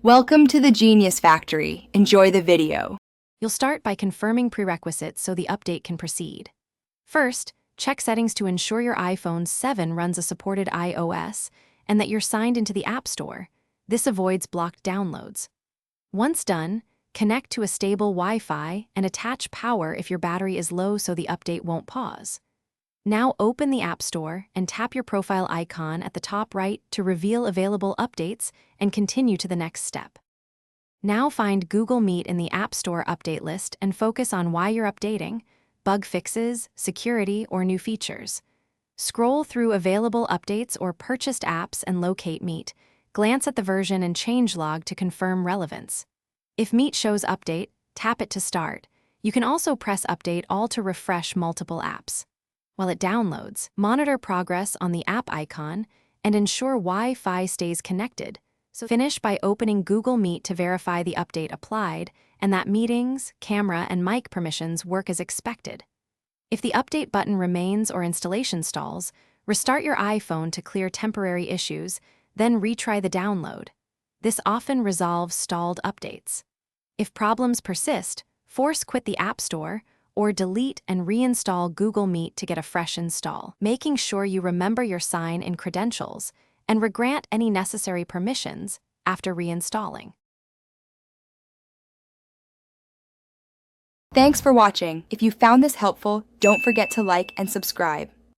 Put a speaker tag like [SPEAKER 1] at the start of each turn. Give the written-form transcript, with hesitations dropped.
[SPEAKER 1] Welcome to the Genius Factory. Enjoy the video.
[SPEAKER 2] You'll start by confirming prerequisites so the update can proceed. First, check settings to ensure your iPhone 7 runs a supported iOS and that you're signed into the App Store. This avoids blocked downloads. Once done, connect to a stable Wi-Fi and attach power if your battery is low so the update won't pause. Now open the App Store and tap your profile icon at the top right to reveal available updates and continue to the next step. Now find Google Meet in the App Store update list and focus on why you're updating, bug fixes, security, or new features. Scroll through available updates or purchased apps and locate Meet. Glance at the version and changelog to confirm relevance. If Meet shows update, tap it to start. You can also press Update All to refresh multiple apps. While it downloads, monitor progress on the app icon and ensure Wi-Fi stays connected. So finish by opening Google Meet to verify the update applied and that meetings, camera, and mic permissions work as expected. If the update button remains or installation stalls, restart your iPhone to clear temporary issues, then retry the download. This often resolves stalled updates. If problems persist, force quit the App Store or delete and reinstall Google Meet to get a fresh install, making sure you remember your sign and credentials and grant any necessary permissions after reinstalling.
[SPEAKER 1] Thanks for watching. If you found this helpful, don't forget to like and subscribe.